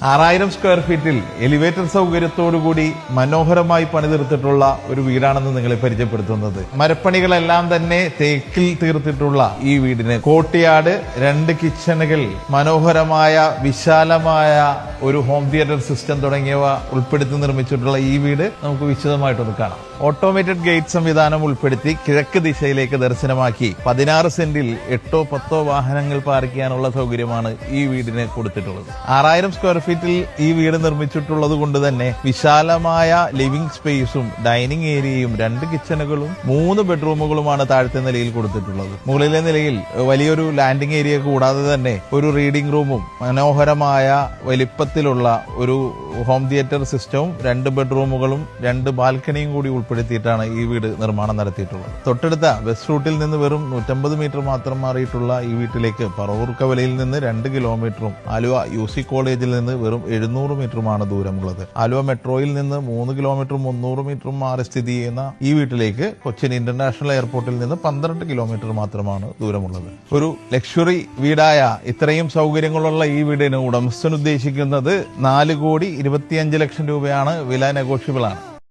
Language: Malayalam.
6000 സ്ക്വയർ ഫീറ്റിൽ എലിവേറ്റർ സൗകര്യത്തോടുകൂടി മനോഹരമായി പണിതീർത്തിട്ടുള്ള ഒരു വീടാണെന്ന് നിങ്ങളെ പരിചയപ്പെടുത്തുന്നത്. മരപ്പണികളെല്ലാം തന്നെ തേക്കിൽ തീർത്തിട്ടുള്ള ഈ വീടിന് കോർട്ട്യാർഡ്, 2 കിച്ചണുകൾ, മനോഹരമായ വിശാലമായ ഒരു ഹോം തിയേറ്റർ സിസ്റ്റം തുടങ്ങിയവ ഉൾപ്പെടുത്തി നിർമ്മിച്ചിട്ടുള്ള ഈ വീട് നമുക്ക് വിശദമായിട്ടൊന്ന് കാണാം. ഓട്ടോമേറ്റഡ് ഗേറ്റ് സംവിധാനം ഉൾപ്പെടുത്തി കിഴക്ക് ദിശയിലേക്ക് ദർശനമാക്കി 16 സെന്റിൽ 8-10 വാഹനങ്ങൾ പാർക്ക് ചെയ്യാനുള്ള സൗകര്യമാണ് ഈ വീടിന് കൊടുത്തിട്ടുള്ളത്. 6000 സ്ക്വയർ ഫീറ്റിൽ ഈ വീട് നിർമ്മിച്ചിട്ടുള്ളത് കൊണ്ട് തന്നെ വിശാലമായ ലിവിംഗ് സ്പേസും ഡൈനിങ് ഏരിയയും 2 കിച്ചണുകളും 3 ബെഡ്റൂമുകളുമാണ് താഴത്തെ നിലയിൽ കൊടുത്തിട്ടുള്ളത്. മുകളിലെ നിലയിൽ വലിയൊരു ലാൻഡിംഗ് ഏരിയ കൂടാതെ തന്നെ ഒരു റീഡിംഗ് റൂമും മനോഹരമായ വലിപ്പത്തിലുള്ള ഒരു ഹോം തിയേറ്റർ സിസ്റ്റവും 2 ബെഡ്റൂമുകളും 2 ബാൽക്കണിയും കൂടി ഉൾപ്പെടുത്തിയിട്ടാണ് ഈ വീട് നിർമ്മാണം നടത്തിയിട്ടുള്ളത്. തൊട്ടടുത്ത ബസ് റൂട്ടിൽ നിന്ന് വെറും 150 മീറ്റർ മാത്രം മാറിയിട്ടുള്ള ഈ വീട്ടിലേക്ക് പറവൂർ കവലയിൽ നിന്ന് 2 കിലോമീറ്ററും ആലുവ UC കോളേജിൽ നിന്ന് വെറും 700 മീറ്ററുമാണ് ദൂരമുള്ളത്. ആലുവ മെട്രോയിൽ നിന്ന് 3 കിലോമീറ്ററും 300 മീറ്ററും മാറി സ്ഥിതി ചെയ്യുന്ന ഈ വീട്ടിലേക്ക് കൊച്ചിൻ ഇന്റർനാഷണൽ എയർപോർട്ടിൽ നിന്ന് 12 കിലോമീറ്റർ മാത്രമാണ് ദൂരമുള്ളത്. ഒരു ലക്ഷറി വീടായ ഇത്രയും സൗകര്യങ്ങളുള്ള ഈ വീടിന് ഉടമസ്ഥൻ ഉദ്ദേശിക്കുന്നത് 4,25,00,000 രൂപയാണ്. വില നെഗോഷ്യബിൾ ആണ്.